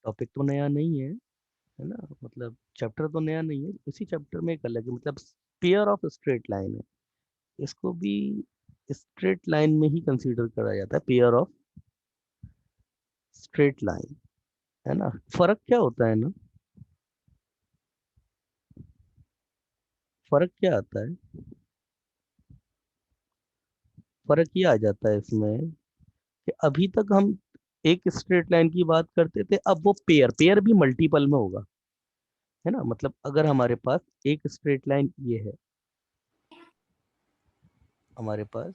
Topic तो नया नहीं है ना, मतलब चैप्टर तो नया नहीं है, उसी चैप्टर में एक अलग है, मतलब पेयर ऑफ स्ट्रेट लाइन है, इसको भी स्ट्रेट लाइन में ही कंसीडर करा जाता है, पेयर ऑफ स्ट्रेट लाइन, है ना। फर्क क्या होता है ना, फर्क क्या आता है, फर्क ये आ जाता है इसमें कि अभी तक हम एक स्ट्रेट लाइन की बात करते थे, अब वो पेयर पेयर भी मल्टीपल में होगा, है ना। मतलब अगर हमारे पास एक स्ट्रेट लाइन ये है, हमारे पास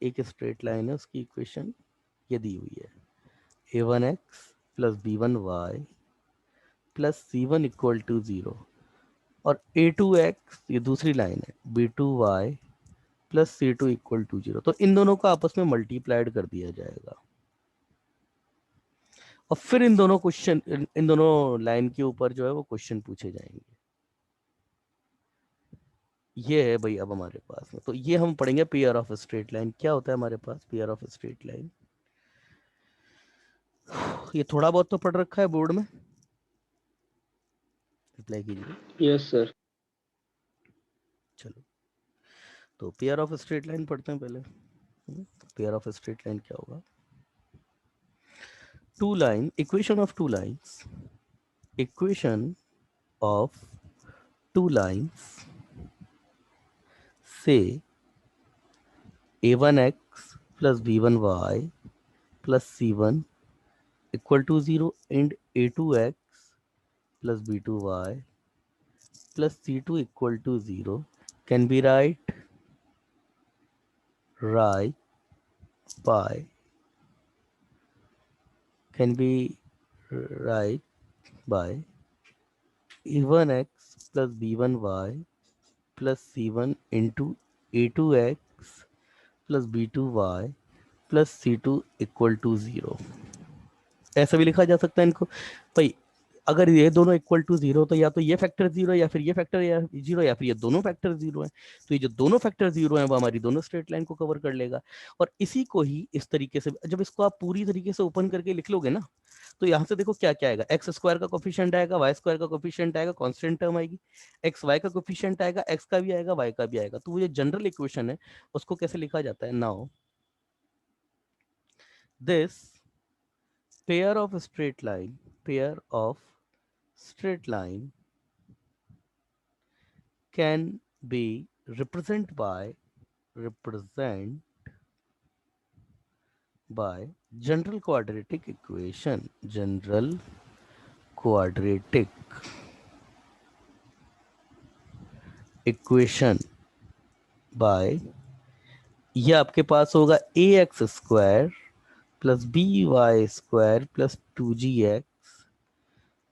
एक स्ट्रेट लाइन है, उसकी इक्वेशन ये दी हुई है, a1x plus b1y plus c1 equal to 0, और a2x ये दूसरी लाइन है, b2y plus c2 equal to 0, तो इन दोनों को आपस में मल्टीप्लाइड कर दिया जाएगा, और फिर इन दोनों क्वेश्चन, इन दोनों लाइन के ऊपर जो है वो क्वेश्चन पूछे जाएंगे। ये है भाई अब हमारे पास में, तो ये हम पढ़ेंगे पेयर ऑफ स्ट्रेट लाइन। क्या होता है हमारे पास पेयर ऑफ स्ट्रेट लाइन, ये थोड़ा बहुत तो पढ़ रखा है बोर्ड में, रिप्लाई कीजिए। Yes sir. चलो, तो पेयर ऑफ स्ट्रेट लाइन पढ़ते हैं पहले। पेयर ऑफ स्ट्रेट लाइन क्या होगा, two line, equation of two lines, equation of two lines से a1x plus b1y plus c1 equal to 0 and a2x plus b2y plus c2 equal to 0 can be right by can be right by a1x plus b1y plus c1 into a2x plus b2y plus c2 equal to 0। ऐसा भी लिखा जा सकता है इनको भाई, अगर ये दोनों इक्वल टू 0 तो या तो ये फैक्टर 0 या फिर ये फैक्टर या 0 या फिर ये दोनों फैक्टर 0 है, तो ये जो दोनों फैक्टर 0 है वो हमारी दोनों स्ट्रेट लाइन को कवर कर लेगा। और इसी को ही इस तरीके से जब इसको आप पूरी तरीके से ओपन करके लिख लोगे ना, तो यहाँ से देखो क्या क्या आएगा, एक्स स्क्वायर का कोफिशिएंट आएगा, वाई स्क्वायर का कोफिशिएंट आएगा, कांस्टेंट टर्म आएगी, एक्स वाई का कोफिशिएंट आएगा, एक्स का भी आएगा, वाई का भी आएगा। तो वो जो जनरल इक्वेशन है उसको कैसे लिखा जाता है, now this pair of straight line can be represent by general quadratic equation by, ये आपके पास होगा a x square plus B Y square plus 2gx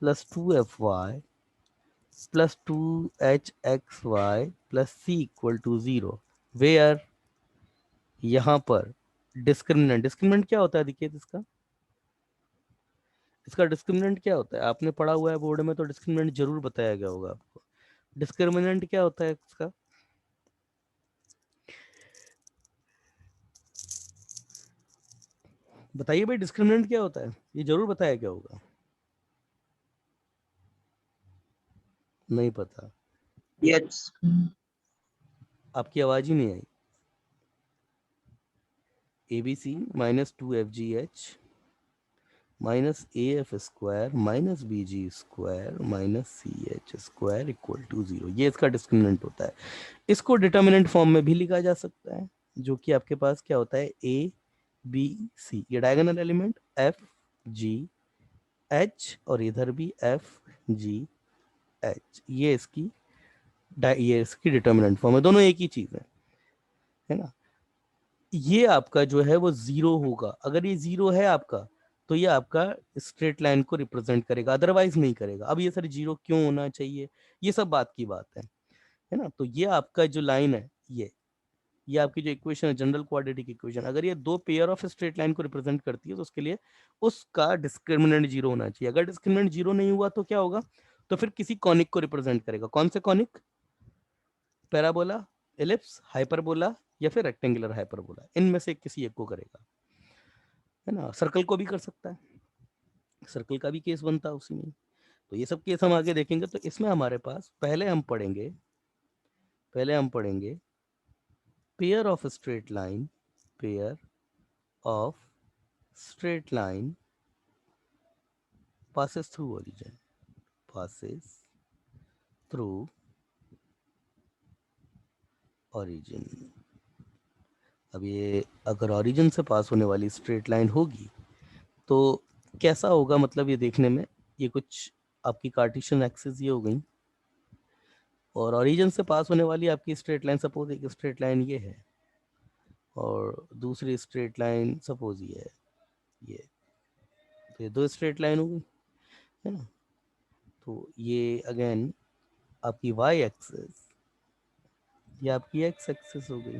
plus 2fy plus 2hxy plus c equal to 0, where यहाँ पर discriminant क्या होता है, देखिए इसका, इसका डिस्क्रिमिनेंट क्या होता है, आपने पढ़ा हुआ है बोर्ड में तो डिस्क्रिमिनेंट जरूर बताया गया होगा आपको। डिस्क्रिमिनेंट क्या होता है इसका, बताइए भाई, डिस्क्रिमिनेंट क्या होता है, ये जरूर बताया गया होगा। नहीं पता, यस। आपकी आवाज ही नहीं आई। A b c minus 2fgh minus a f square minus b g square minus c h square equal to 0, ये इसका डिस्क्रिमिनेंट होता है। इसको डिटर्मिनेंट फॉर्म में भी लिखा जा सकता है, जो कि आपके पास क्या होता है, ए बी सी, ये diagonal element F G H, और इधर भी एफ जी एच, ये इसकी डिटर्मिनेंट फॉर्म है, दोनों एक ही चीज है ना। ये आपका जो है वो 0 होगा, अगर ये 0 है आपका तो ये आपका स्ट्रेट लाइन को रिप्रेजेंट करेगा, अदरवाइज नहीं करेगा। अब ये सर 0 क्यों होना चाहिए, ये सब बात की बात है ना। तो ये आपका जो लाइन है, ये आपकी जो इक्वेशन है जनरल क्वाड्रेटिक इक्वेशन, अगर ये दो पेयर ऑफ स्ट्रेट लाइन को रिप्रेजेंट करती है तो उसके लिए उसका डिस्क्रिमिनेंट 0 होना चाहिए। अगर डिस्क्रिमिनेंट 0 नहीं हुआ तो क्या होगा, तो फिर किसी कॉनिक को रिप्रेजेंट करेगा। कौन से कॉनिक, पैराबोला, एलिप्स, हाइपरबोला या फिर रेक्टेंगुलर हाइपरबोला, इनमें से किसी एक को करेगा, है ना। सर्कल को भी कर सकता है, सर्कल का भी केस बनता है उसी में। तो ये सब केस हम आगे देखेंगे। तो इसमें हमारे पास पहले हम पढ़ेंगे pair of straight line, pair of straight line passes through origin, passes through origin। अब ये अगर origin से पास होने वाली स्ट्रेट लाइन होगी तो कैसा होगा, मतलब ये देखने में, ये कुछ आपकी कार्टेशियन एक्सिस ये हो गई, और origin से पास होने वाली आपकी स्ट्रेट लाइन, सपोज एक स्ट्रेट लाइन ये है और दूसरी स्ट्रेट लाइन सपोज ये है, ये, तो ये दो स्ट्रेट लाइन हो गई है ना। तो ये अगेन आपकी वाई एक्सिस, ये आपकी एक्स एक्सिस हो गई,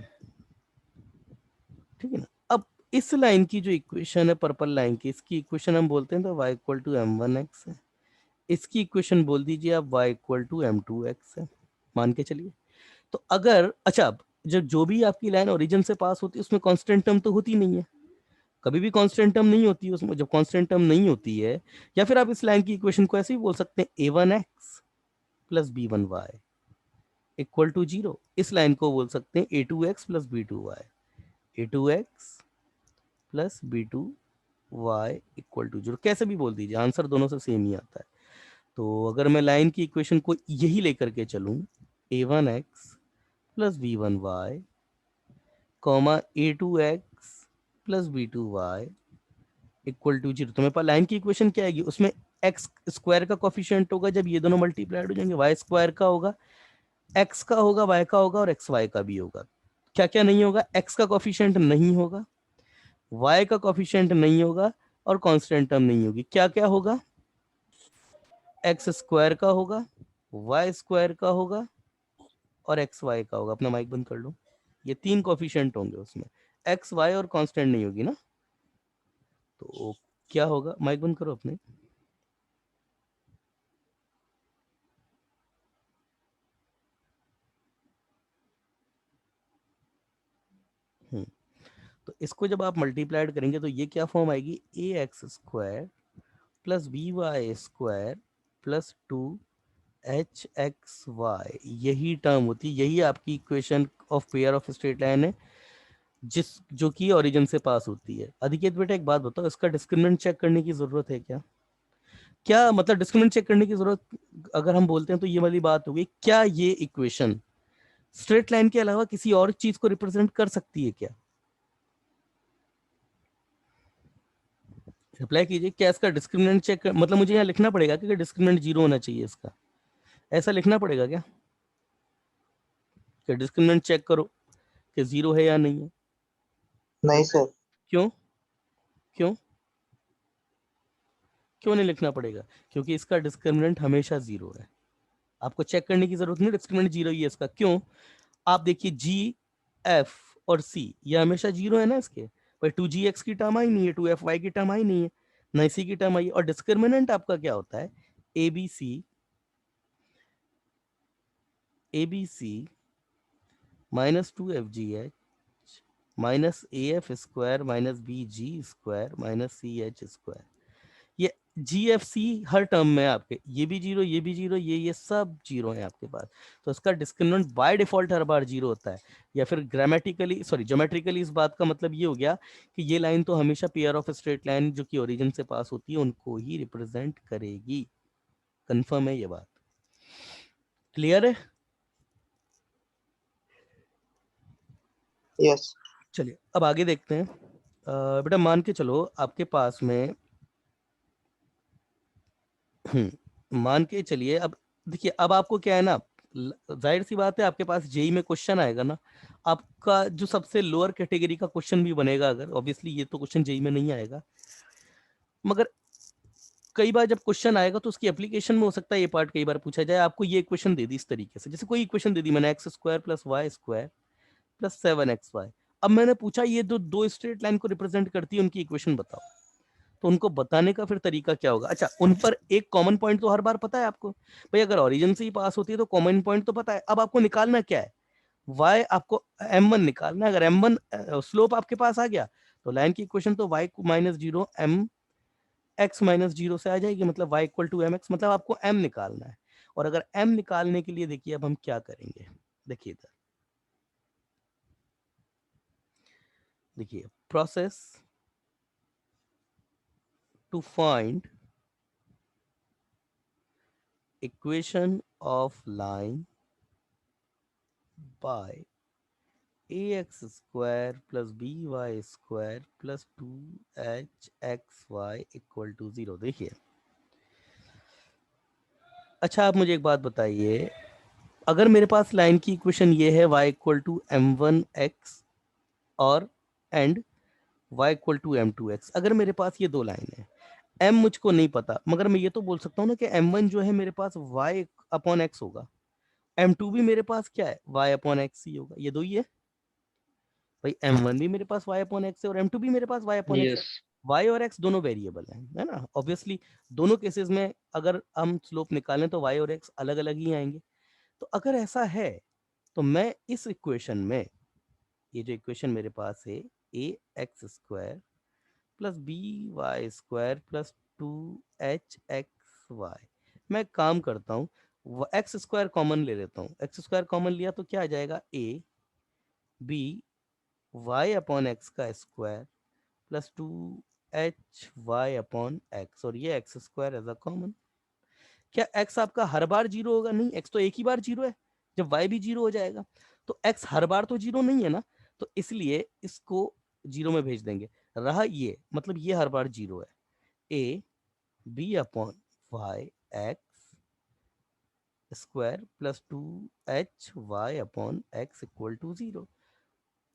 ठीक है ना। अब इस लाइन की जो इक्वेशन है पर्पल लाइन की, इसकी इक्वेशन हम बोलते हैं तो y इक्वल टू m1x है। इसकी इक्वेशन बोल दीजिए आप y इक्वल टू m2x है, मान के चलिए। तो अगर अच्छा, अब जब जो भी आपकी लाइन ओरिजिन से पास होती है उसमें कांस्टेंट टर्म तो होती नहीं है, कभी भी कांस्टेंट टर्म नहीं होती है उसमें। जब कांस्टेंट टर्म नहीं होती है, या फिर आप इस लाइन की इक्वेशन को ऐसे ही बोल सकते हैं a1x plus b1y equal to 0। इस लाइन को बोल सकते हैं a2x plus b2y, a2x plus b2y equal to 0, कैसे भी बोल दीजिए, आंसर दोनों से सेम ही आता है। तो अगर मैं लाइन की इक्वेशन को यही लेकर के चलूं, a1x plus b1y comma a2x plus b2y equal to 0, तो मेरे पास लाइन की इक्वेशन क्या आएगी, उसमें एक्स स्क्वायर का कोफिशिएंट होगा, जब ये दोनों मल्टीप्लाइड हो जाएंगे वाई स्क्वायर का होगा, एक्स का होगा, वाई का होगा और एक्स वाई का भी होगा। क्या क्या नहीं होगा, एक्स का कोफिशिएंट नहीं होगा, y का कोफिशिएंट नहीं होगा और कांस्टेंट टर्म नहीं होगी। क्या क्या होगा, एक्स स्क्वायर का होगा, वाई स्क्वायर का होगा और एक्स वाई का होगा। अपना माइक बंद कर लो। ये तीन कोफिशिएंट होंगे उसमें, एक्स वाई और कांस्टेंट नहीं होगी ना। तो क्या होगा, माइक बंद करो अपने। तो इसको जब आप मल्टीप्लाइड करेंगे तो ये क्या फॉर्म आएगी, a x square plus B Y square plus 2hxy, यही टर्म होती है, यही आपकी equation of pair of straight line है जिस जो कि ओरिजिन से पास होती है। अधिकेत बेटा एक बात बताओ, इसका डिस्क्रिमिनेंट चेक करने की जरूरत है क्या? क्या मतलब डिस्क्रिमिनेंट चेक करने की जरूरत अगर हम बोलते हैं तो ये वाली बात होगी, क्या ये इक्वेशन स्ट्रेट लाइन के अलावा किसी और चीज को रिप्रेजेंट कर सकती है क्या? रिप्लाई कीजिए, क्या इसका डिस्क्रिमिनेंट चेक, मतलब मुझे यहाँ लिखना पड़ेगा कि डिस्क्रिमिनेंट 0 होना चाहिए इसका, ऐसा लिखना पड़ेगा क्या कि डिस्क्रिमिनेंट चेक करो कि 0 है या नहीं है? नहीं सर। क्यों? क्यों क्यों नहीं लिखना पड़ेगा? क्योंकि इसका डिस्क्रिमिनेंट हमेशा 0 है, आपको चेक करने की जरूरत नहीं, डिस्क्रिमिनेंट 0 ही है इसका। क्यों? आप देखिए जी, एफ और सी ये हमेशा 0 है ना इसके, पर 2gx की टर्म आई नहीं है, 2fy की टर्म आई नहीं है, ना इसी की टर्म आई है। और डिस्क्रिमिनेंट आपका क्या होता है, ABC minus 2fgh minus AF square minus BG square minus CH square. ये GFC हर टर्म में आपके, ये भी 0, ये भी 0, ये सब 0 है आपके पास। तो इसका डिस्क्रिमिनेंट बाय डिफॉल्ट हर बार 0 होता है। या फिर ग्रामेटिकली सॉरी ज्योमेट्रिकली इस बात का मतलब ये हो गया कि ये लाइन तो हमेशा पेयर ऑफ स्ट्रेट लाइन जो कि ओरिजिन से पास होती है उनको ही रिप्रेजेंट करेगी। कंफर्म है ये बात? क्लियर है? यस। चलिए अब आगे देखते हैं। बेटा मान के चलो आपके पास में मान के चलिए, अब देखिए, अब आपको क्या है ना, जाहिर सी बात है आपके पास जेई में क्वेश्चन आएगा ना, आपका जो सबसे लोअर कैटेगरी का क्वेश्चन भी बनेगा, अगर ऑब्वियसली ये तो क्वेश्चन जेई में नहीं आएगा, मगर कई बार जब क्वेश्चन आएगा तो उसकी एप्लीकेशन में हो सकता है ये पार्ट कई बार पूछा जाए। आपको ये इक्वेशन दे दी इस तरीके से, जैसे कोई इक्वेशन दे दी मैंने, x square plus y square plus 7xy। अब मैंने पूछा ये जो दो स्ट्रेट लाइन को रिप्रेजेंट करती है उनकी इक्वेशन बताओ, तो उनको बताने का फिर तरीका क्या होगा? अच्छा, उन पर एक कॉमन पॉइंट तो हर बार पता है आपको, भाई अगर ओरिजिन से ही पास होती है तो कॉमन पॉइंट तो पता है। अब आपको निकालना क्या है, y आपको m1 निकालना है। अगर m1 स्लोप आपके पास आ गया तो लाइन की इक्वेशन तो y minus 0 m x minus zero से आ जाएगी, मतलब y equal to m x, मतलब आपको m निकालना है। और अगर m निकालने के लिए देखिए अब हम क्या करेंगे, देखिए इधर देखिए, process to find equation of line by ax square plus by square plus 2hxy equal to 0। देखिए, अच्छा आप मुझे एक बात बताइए, अगर मेरे पास लाइन की इक्वेशन ये है y इक्वल टू m1x और and y equal to m2x, अगर मेरे पास ये दो लाइन है, m मुझको नहीं पता, मगर मैं ये तो बोल सकता हूँ ना कि m1 जो है मेरे पास y अपॉन x होगा, m2 भी मेरे पास क्या है y अपॉन x ही होगा, ये दो ही है भाई, m1 भी मेरे पास y अपॉन x है और m2 भी मेरे पास y अपॉन x है। यस y और x दोनों वेरिएबल हैं, है ना, ऑब्वियसली दोनों केसेस में अगर हम स्लोप निकालें तो y और x अलग अलग ही आएंगे। तो अगर ऐसा है तो मैं इस इक्वेशन में, ये जो इक्वेशन मेरे पास है a x square plus B Y square plus 2hxy, मैं एक काम करता हूँ एक्स स्क्वायर कॉमन ले लेता हूँ, एक्स स्क्वायर कॉमन लिया तो क्या आ जाएगा, a b y upon x का square plus 2hy upon x, और ये x square as a common. क्या x आपका हर बार जीरो होगा, नहीं, x तो एक ही बार जीरो है, जब y भी जीरो हो जाएगा तो x हर बार तो जीरो नहीं है ना, तो इसलिए इसको जीरो में भेज देंगे। रहा ये, मतलब ये हर बार जीरो है, a b upon y x square plus 2hy upon x equal to 0।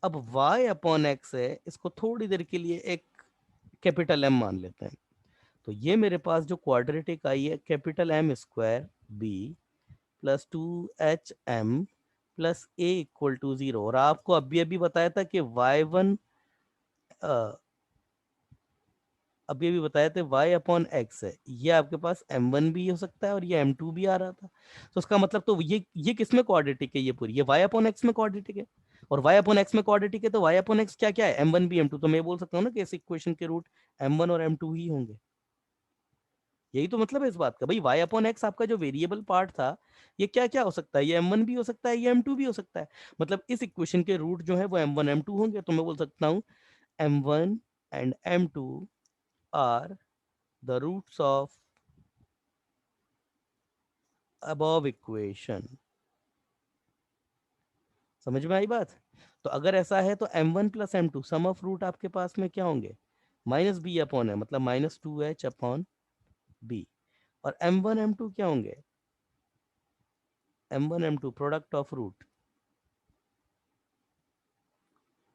अब y अपॉन एक्स है, इसको थोड़ी देर के लिए एक कैपिटल M मान लेते हैं, तो ये मेरे पास जो क्वाड्रेटिक आई है capital M square b plus 2hm प्लस ए इक्वल टू 0। और आपको अभी अभी बताया था कि y1 अभी अभी बताया थे y अपॉन एक्स है, ये आपके पास m1 भी हो सकता है और ये m2 भी आ रहा था, तो उसका मतलब तो ये किस में क्वाड्रेटिक है, ये पूरी ये y अपॉन एक्स में क्वाड्रेटिक है, और y अपॉन एक्स में क्वाड्रेटिक है तो y अपॉन एक्स क्या क्या है, m1 भी m2, तो मैं बोल सकता हूँ ना कि इस इक्वेशन के रूट m1 और m2 ही होंगे। यही तो मतलब है इस बात का भाई, y अपॉन एक्स आपका जो वेरिएबल पार्ट था, ये क्या क्या हो सकता है, ये m1 भी हो सकता है, ये m2 भी हो सकता है, मतलब इस इक्वेशन के रूट जो है वो m1 m2 होंगे, तो मैं बोल सकता हूँ m1 and m2 are the roots of above equation. समझ में आई बात? तो अगर ऐसा है तो m1 plus m2 some of root आपके पास में क्या होंगे, माइनस बी अपॉन है, मतलब माइनस 2h अपॉन बी, और m1 m2 क्या होंगे, m1 m2 product of root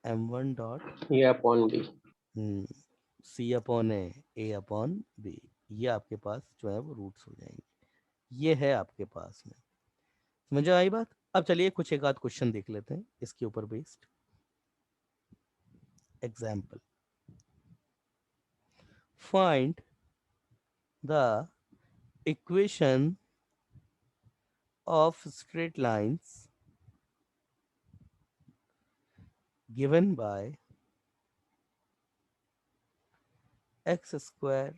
m1 dot a upon b. C upon a upon b, ये आपके पास जो है वो रूट्स हो जाएंगे, ये है आपके पास में। समझ आई बात? अब चलिए कुछ एक आध क्वेश्चन देख लेते हैं इसके ऊपर based. Example, find the equation of straight lines given by x square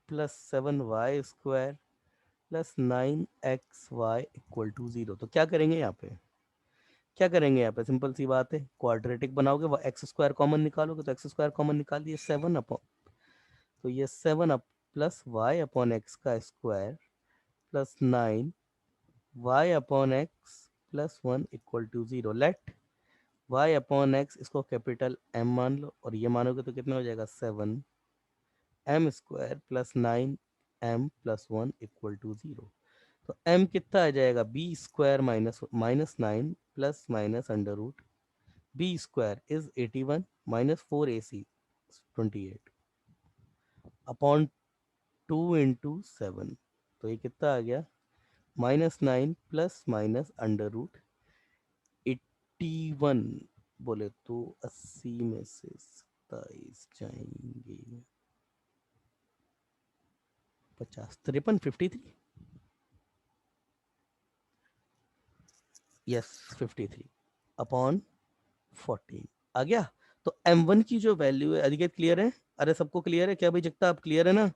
plus 7y square plus 9xy equal to 0। तो क्या करेंगे यहाँ पे, क्या करेंगे यहाँ पे, सिंपल सी बात है, क्वाड्रेटिक बनाओगे, वो एक्स स्क्वायर कॉमन निकालोगे, तो एक्स स्क्वायर कॉमन निकाल दिए 7 अपॉन, तो ये 7 up plus y upon x का square plus 9y upon x plus 1 equal to 0। Let y upon x इसको कैपिटल M मान लो, और ये मानोगे तो कितना हो जाएगा 7m square plus 9m plus 1 equal to 0। तो m कितना आ जाएगा, B square minus minus 9 plus minus under root B square is 81 minus 4ac 28 upon 2 into 7, तो ये कितना आ गया, minus 9 plus minus under root 81, बोले तो 80 में से 27 जाएंगे 50, 53 53, यस 53 अपॉन 14 आ गया। तो m1 की जो वैल्यू है, अधिकत क्लियर है, अरे सबको क्लियर है क्या भाई, जगता आप क्लियर है ना?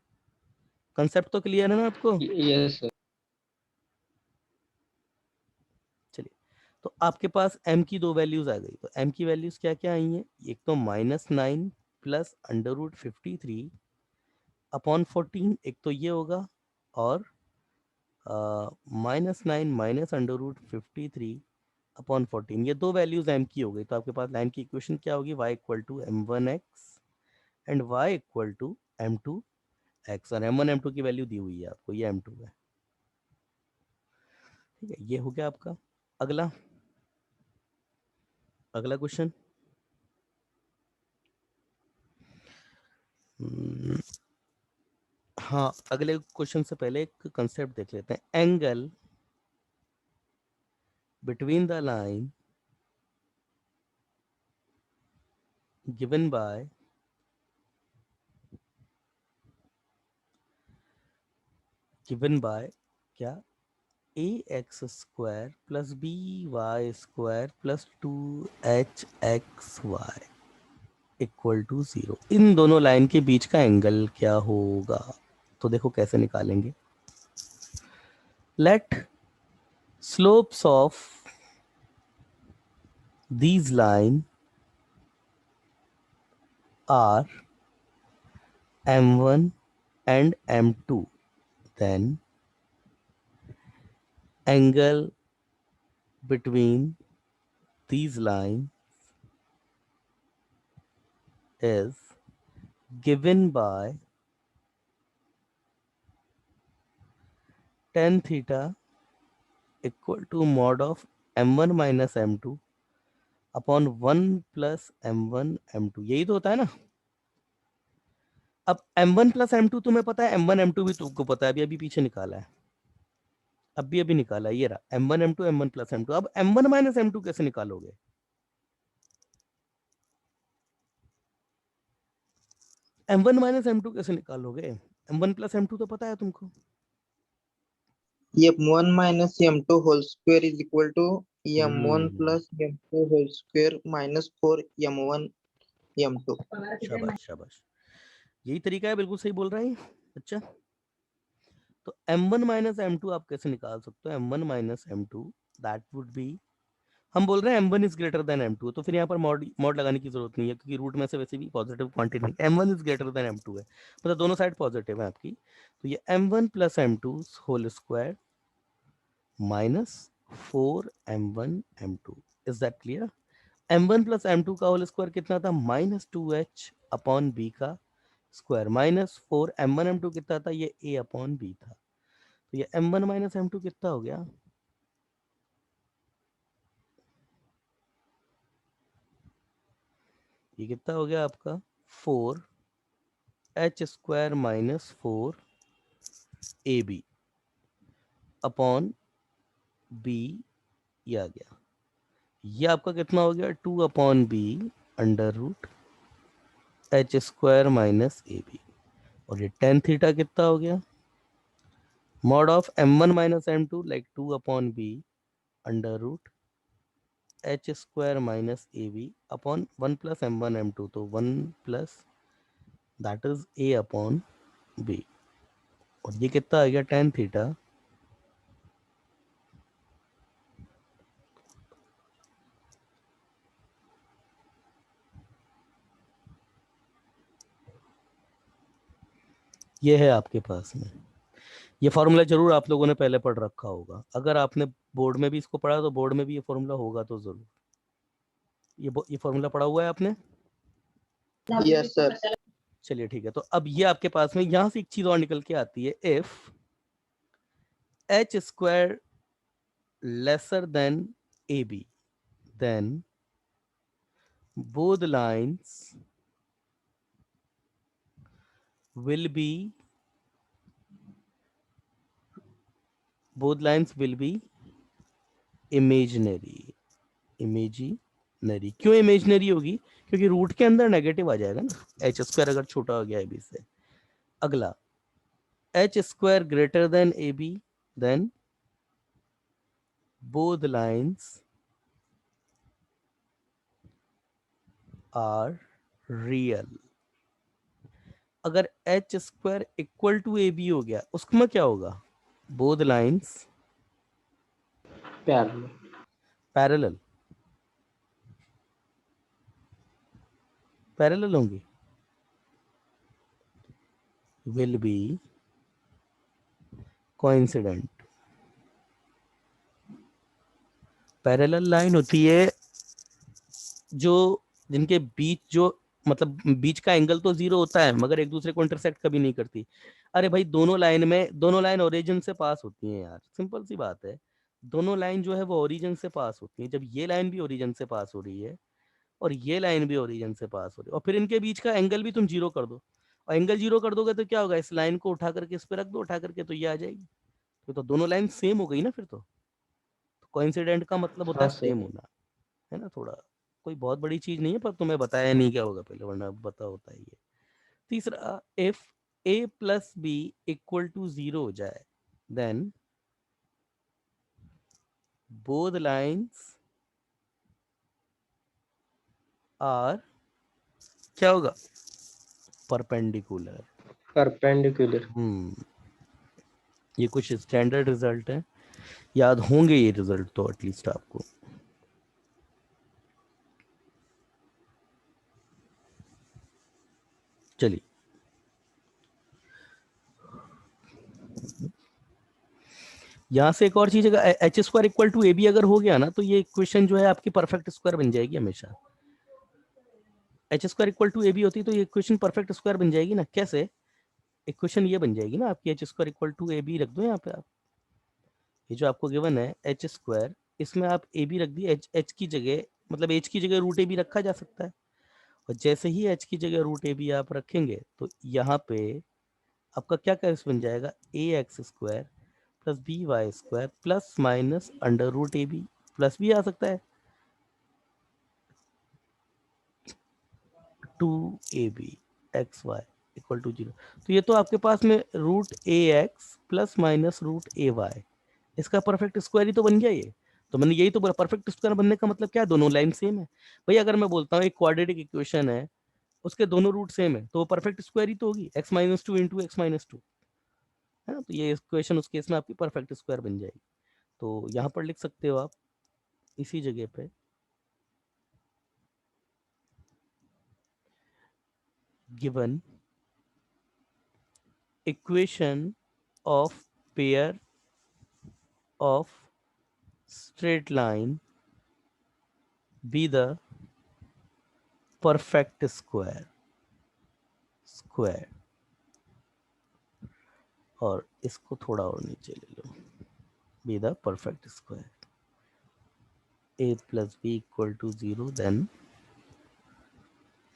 कंसेप्ट तो क्लियर है ना आपको? Yes sir. चलिए, तो आपके पास m की दो वैल्यूज आ गई, तो m की वैल्यूज क्या क्या आई हैं? एक तो -9 प्लस √53 अपॉन 14, एक तो ये होगा, और -9 माइनस √53 अपॉन 14, ये दो वैल्यूज m की हो गई। तो आपके पास लाइन की इक्वेशन क्या होगी? y equal to m1x and y equal to m2x, और m1 m2 की वैल्यू दी हुई है आपको, ये m2 है। ठीक है, ये हो गया आपका। अगला अगला क्वेश्चन, हाँ, अगले क्वेश्चन से पहले एक कंसेप्ट देख लेते हैं। Angle between the line given by क्या? A x square plus B Y square plus 2hxy equal to 0, इन दोनों लाइन के बीच का एंगल क्या होगा? तो देखो कैसे निकालेंगे। Let slopes of these line are m1 and m2, then angle between these lines is given by tan theta equal to mod of m1 minus m2 upon 1 plus m1 m2, यही तो होता है ना। अब m1 प्लस m2 तुम्हें पता है, m1 m2 भी तुमको पता है, अभी अभी पीछे निकाला है, अभी निकाला है, ये रहा m1 m2 m1 plus m2। अब m1 माइनस m2 कैसे निकालोगे? m1 माइनस m2 कैसे निकालोगे? m1 प्लस m2 तो पता है तुमको। m1 minus m2 whole square is equal to m1 hmm, plus m2 whole square minus 4m1 m2। शाबाश शाबाश, यही तरीका है, बिल्कुल सही बोल रहा है अच्छा। तो m1 माइनस m2 आप कैसे निकाल सकते हो? m1 minus m2 that would be, हम बोल रहे हैं m1 is greater than m2, तो फिर यहाँ पर मॉड लगाने की जरूरत नहीं है, क्योंकि रूट में से वैसे भी पॉजिटिव क्वांटिटी नहीं, m1 is greater than m2 है, मतलब दोनों साइड पॉजिटिव है आपकी। तो ये m1 plus m2 whole square minus 4m1 m2, is that clear? m1 plus m2 का होल स्क्वायर कितना था? -2h अपॉन b का स्क्वायर, माइनस 4m1 m2 कितना था? ये a अपॉन b था। तो ये m1 माइनस m2 कितना हो गया? ये कितना हो गया आपका? 4h square minus 4ab upon b, ये आ गया। ये आपका कितना हो गया? 2 अपॉन b under root h square minus A B, और ये टेन थीटा कितना हो गया? Mod of m1 minus m2 like 2 अपॉन b under root h square minus A B upon 1 plus m1 m2, तो 1 plus that is a upon b, और ये कितना आ गया? टेन थीटा ये है आपके पास में। ये फॉर्मूला जरूर आप लोगों ने पहले पढ़ रखा होगा, अगर आपने बोर्ड में भी इसको पढ़ा तो बोर्ड में भी ये फॉर्मूला होगा तो जरूर। ये फॉर्मूला पढ़ा हुआ है आपने? Yes sir. चलिए ठीक है, तो अब ये आपके पास में यहां से एक चीज और निकल के आती है, if H square lesser than A B, then both lines will be both lines will be imaginary. क्यों इमेजिनरी होगी? क्योंकि रूट के अंदर नेगेटिव आ जाएगा ना, एच स्क्वायर अगर छोटा हो गया ए बी से। अगला, h square greater than A B, then both lines are real। अगर H square equal to A b हो गया, उसमें क्या होगा? Both lines parallel. Parallel, parallel होंगी, will be coincident. Parallel line होती है जो जिनके बीच जो मतलब बीच का एंगल तो जीरो होता है मगर एक दूसरे को इंटरसेक्ट कभी नहीं करती। अरे भाई दोनों लाइन ओरिजिन से पास होती हैं यार, सिंपल सी बात है। दोनों लाइन जो है वो ओरिजिन से पास होती है। जब ये लाइन भी ओरिजिन से पास हो रही है और ये लाइन भी ओरिजिन से पास हो रही है और फिर इनके बीच का एंगल भी तुम जीरो कर दो, और एंगल जीरो कर दोगे तो क्या होगा? इस लाइन को उठा करके इस पे रख दो, उठा करके तो ये आ जाएगी। तो दोनों लाइन सेम हो गई ना फिर तो कोइंसिडेंट का मतलब होता हाँ है सर। सेम होना, है ना? थोड़ा कोई बहुत बड़ी चीज नहीं है, पर तुम्हें बताया नहीं क्या होगा पहले, वरना पता होता ही है। तीसरा, if a plus B equal to zero हो जाए देन बोथ लाइंस आर, क्या होगा? परपेंडिकुलर। परपेंडिकुलर। ये कुछ स्टैंडर्ड रिजल्ट है, याद होंगे ये रिजल्ट तो एटलीस्ट आपको। चलिए, यहां से एक और चीज, अगर H square equal to A B अगर हो गया ना तो ये इक्वेशन जो है आपकी परफेक्ट स्क्वायर बन जाएगी हमेशा। H square equal to A B होती तो ये इक्वेशन परफेक्ट स्क्वायर बन जाएगी ना। कैसे? इक्वेशन ये बन जाएगी ना आपकी, H square equal to A B रख दो यहाँ पे आप, ये जो आपको गिवन है एच स्क्वायर, इसमें आप ए बी रख दिए, एच एच की जगह, मतलब एच की जगह रूट ए बी रखा जा सकता है। और जैसे ही एच की जगह रूट ए बी आप रखेंगे तो यहाँ पे आपका क्या कैस बन जाएगा? A x square plus B Y square plus minus under root a b, plus भी आ सकता है two A b x y equal to zero. तो ये तो आपके पास में root a x plus minus root a y, इसका परफेक्ट स्क्वायर ही तो बन गया ये। तो मैंने यही तो बोला, परफेक्ट स्क्वायर बनने का मतलब क्या है? दोनों लाइन सेम है। भाई अगर मैं बोलता हूँ एक क्वाड्रेटिक इक्वेशन है, उसके दोनों रूट सेम है, तो वो परफेक्ट स्क्वायर ही तो होगी, x minus two into x minus two, है ना? तो ये इक्वेशन उस केस में आपकी परफेक्ट स्क्वायर बन जाएगी। तो यहाँ पर लिख सकते हो आप इसी जगह पे, given equation of pair of straight line be the perfect square, और इसको थोड़ा और नीचे ले लो, be the perfect square, a plus b equal to 0 then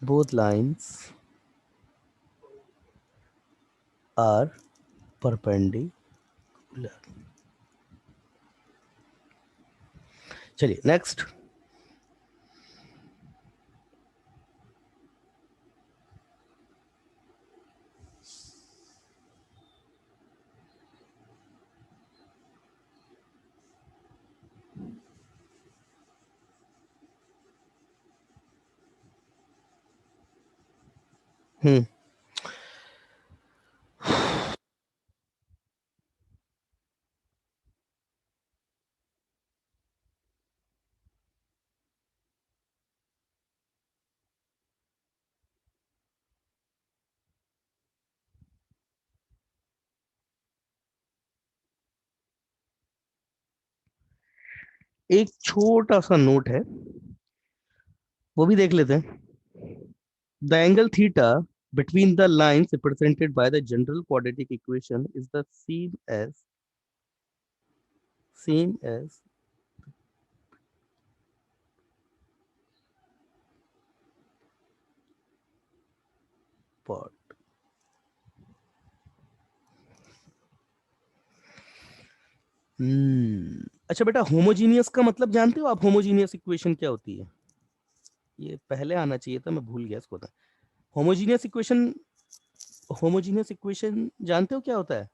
both lines are perpendicular। चलिए नेक्स्ट। हम्म एक छोटा सा नोट है, वो भी देख लेते हैं। The angle theta between the lines represented by the general quadratic equation is the same as part। अच्छा बेटा, होमोजीनियस का मतलब जानते हो आप? होमोजीनियस इक्वेशन क्या होती है? ये पहले आना चाहिए था, मैं भूल गया इसको था। होमोजीनियस इक्वेशन, होमोजीनियस इक्वेशन जानते हो क्या होता है?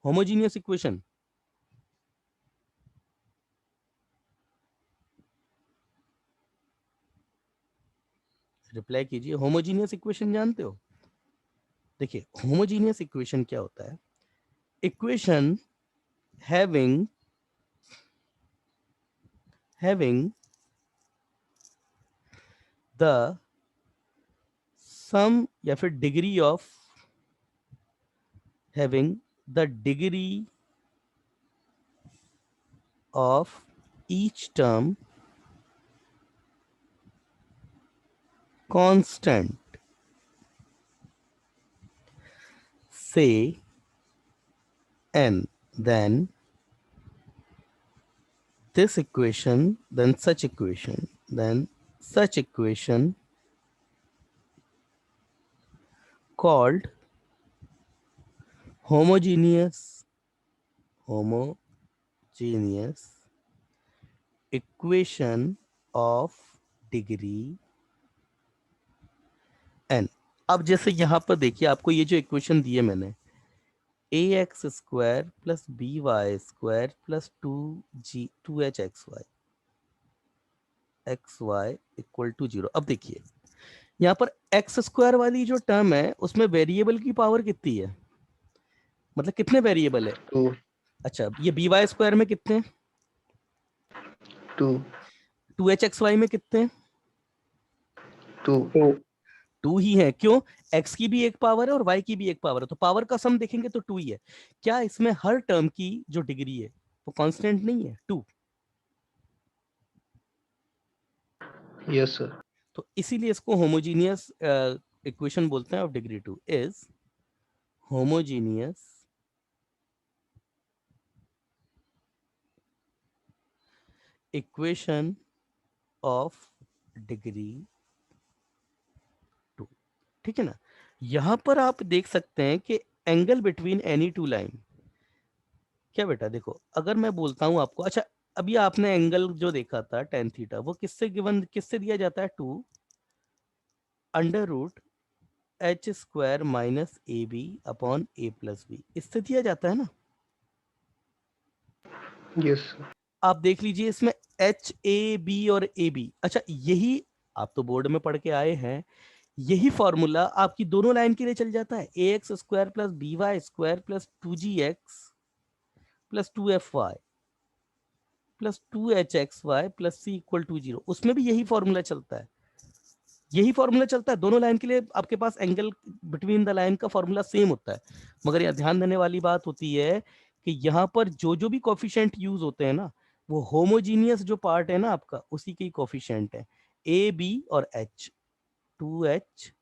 होमोजीनियस इक्वेशन, रिप्लाई कीजिए, होमोजीनियस इक्वेशन जानते हो? देखिए होमोजीनियस इक्वेशन क्या होता है, इक्वेशन having द सम या फिर degree of having the degree of each term constant, say n, then this equation, then such equation, then such equation called homogeneous equation of degree n. अब जैसे यहां पर देखिए, आपको ये जो इक्वेशन दी है मैंने, a x square plus B Y square plus two H x y equal to 0। अब देखिए यहाँ पर एक्स स्क्वायर वाली जो टर्म है उसमें वेरिएबल की पावर कितनी है, मतलब कितने वेरिएबल है। 2 अच्छा, ये बी वाई स्क्वायर में कितने, 2 टू एच एक्स वाई में कितने, 2 टू ही है। क्यों, एक्स की भी एक पावर है और वाई की भी एक पावर है, तो पावर का सम देखेंगे तो टू ही है। क्या इसमें हर टर्म की जो डिग्री है वो कांस्टेंट नहीं है, टू। Yes sir. तो इसीलिए इसको होमोजीनियस इक्वेशन बोलते हैं of degree two, is homogeneous equation of degree two. ठीक है ना। यहां पर आप देख सकते हैं कि angle between any two line, क्या बेटा देखो, अगर मैं बोलता हूं आपको, अच्छा अभी आपने एंगल जो देखा था टेन थीटा, वो किससे गिवन, किससे दिया जाता है, two under root H square minus A B upon A plus B, इससे दिया जाता है ना। Yes sir. आप देख लीजिए इसमें एच ए बी और ए बी, अच्छा यही आप तो बोर्ड में पढ़ के आए हैं, यही फॉर्मूला आपकी दोनों लाइन के लिए चल जाता है, a x square plus B Y square plus two g x plus two f y plus two H x y plus c equal to 0, उसमें भी यही फॉर्मूला चलता है, यही फॉर्मूला चलता है दोनों लाइन के लिए। आपके पास एंगल बिटवीन द लाइन का फॉर्मूला सेम होता है, मगर यह ध्यान देने वाली बात होती है कि यहाँ पर जो जो भी कोफिशिएंट यूज होते हैं ना, वो होमोजीनियस जो पार्ट है ना आपका, उसी के कोफिशिएंट है, ए बी और H, two H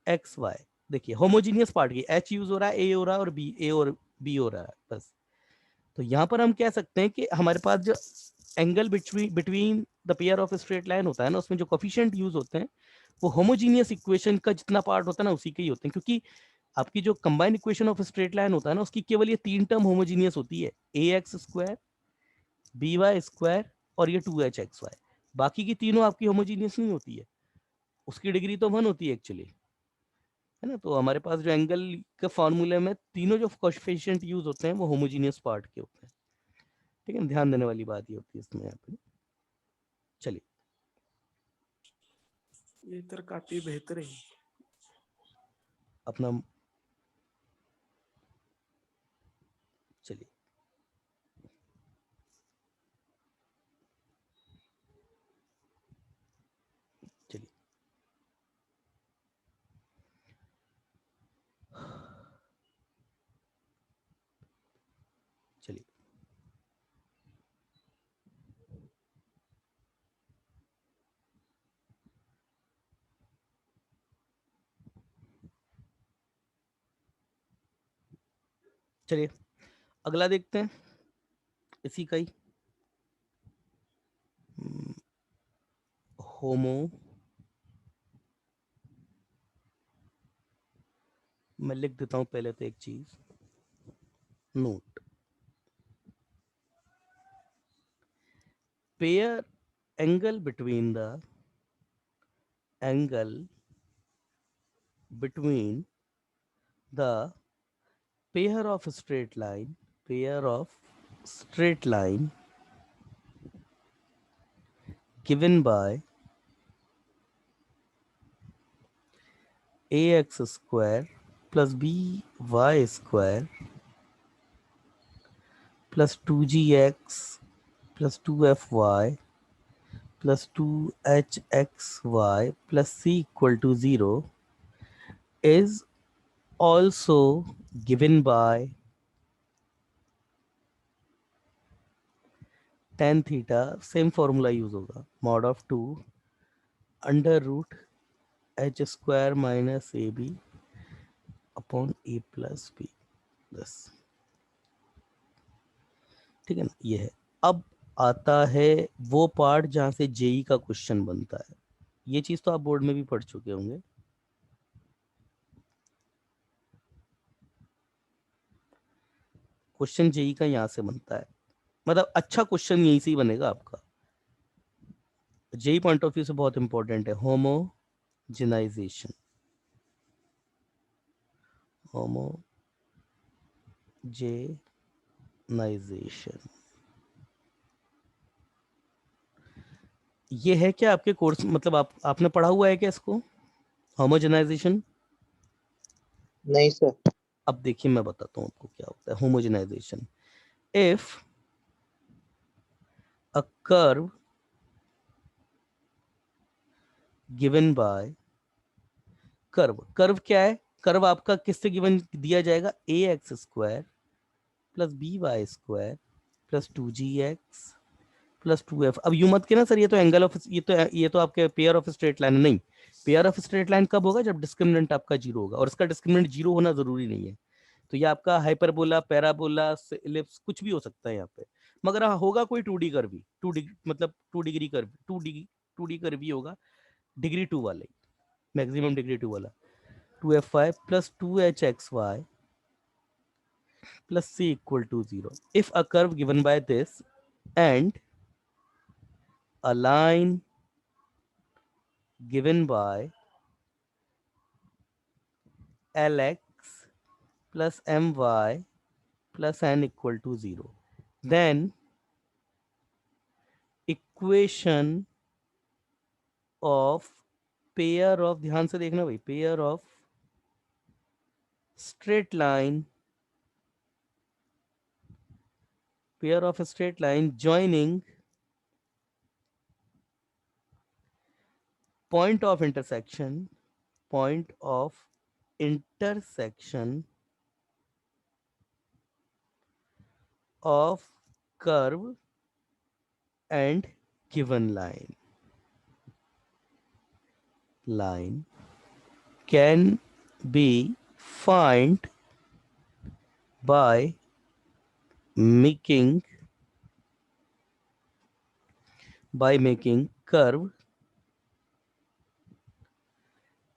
x Y. देखिए होमोजीनियस पार्ट की एच यूज हो रहा है, ए हो रहा है और बी, ए और बी हो रहा है बस। तो यहाँ पर हम कह सकते हैं कि हमारे पास जो angle between between the pair of straight line होता है ना, उसमें जो कोफिशिएंट यूज होते हैं वो होमोजीनियस इक्वेशन का जितना पार्ट होता है ना उसी के ही होते हैं, क्योंकि आपकी जो combined equation of straight line होता है ना, उसकी केवल ये तीन टर्म होमोजीनियस होती है, a x square b Y square और ये टू एच एक्स वाई। बाकी की तीनों आपकी होमोजीनियस नहीं होती है, उसकी डिग्री तो वन होती है एक्चुअली, है ना। तो हमारे पास जो एंगल के फॉर्मूले में तीनों जो कोएफिशिएंट यूज होते हैं वो होमोजीनियस पार्ट के होते हैं। ठीक है, ध्यान देने वाली बात ये होती है इसमें यहाँ पे। चलिए ये तर काफी बेहतर है। अपना, चलिए चलिए चलिए चलिए अगला देखते हैं इसी का ही, होमो, मैं लिख देता हूं पहले तो एक चीज note, pair angle between the angle between the pair of straight line given by ax square plus B Y square plus 2gx plus 2fy plus 2hxy plus c equal to 0 is also given by tan theta, same formula use होगा, mod of 2 under root H square minus A B upon A plus B, बस। ठीक है ना, ये है। अब आता है वो पार्ट जहां से जेई का क्वेश्चन बनता है। ये चीज तो आप बोर्ड में भी पढ़ चुके होंगे। क्वेश्चन जेई का यहां से बनता है, मतलब अच्छा क्वेश्चन यहीं से ही बनेगा आपका। जेई पॉइंट ऑफ व्यू से बहुत इंपॉर्टेंट है। होमोजेनाइजेशन, होमोजेनाइजेशन ये है क्या आपके कोर्स, मतलब आपने पढ़ा हुआ है क्या इसको, होमोजेनाइजेशन? नहीं सर। अब देखिए मैं बताता हूँ आपको क्या होता है homogenization. If a curve given by, curve क्या है, कर्व आपका किससे गिवन दिया जाएगा, a x square plus B Y square plus 2gx plus 2f। अब यू मत के ना सर ये तो एंगल ऑफ, ये तो आपके पेयर ऑफ स्ट्रेट लाइन नहीं। पेयर ऑफ स्ट्रेट लाइन कब होगा, जब डिस्क्रिमिनेंट आपका जीरो होगा, और इसका डिस्क्रिमिनेंट जीरो होना जरूरी नहीं है। तो ये आपका हाइपरबोला, पैराबोला, इलिप्स कुछ भी हो सकता है यहाँ पे, मगर हाँ होगा कोई 2D कर्व भी, 2 डिग्री मतलब 2 डिग्री कर्व, 2D कर्व भी होगा, डिग्री 2 वाले, मैक्सिमम डिग्री 2 वाला। 2fy plus 2hxy plus c equal to 0 if a curve given by this and a line given by lx plus my plus n equal to 0, then equation of pair of, ध्यान से देखना भाई, pair of straight line, pair of a straight line joining point of intersection, point of intersection of curve and given line can be found by making curve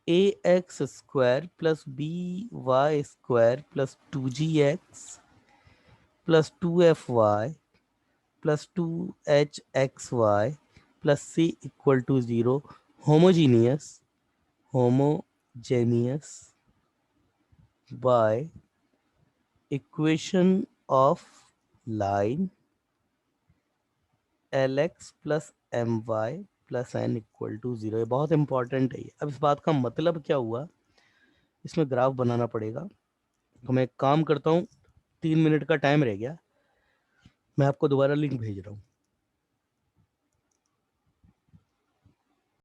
ax square plus by square plus 2gx plus 2fy plus 2hxy plus c equal to 0 homogeneous by equation of line lx plus my plus N equal to 0। ये बहुत important है। अब इस बात का मतलब क्या हुआ, इसमें ग्राफ बनाना पड़ेगा। तो मैं एक काम करता हूँ, 3 मिनट का टाइम रह गया, मैं आपको दोबारा लिंक भेज रहा हूँ।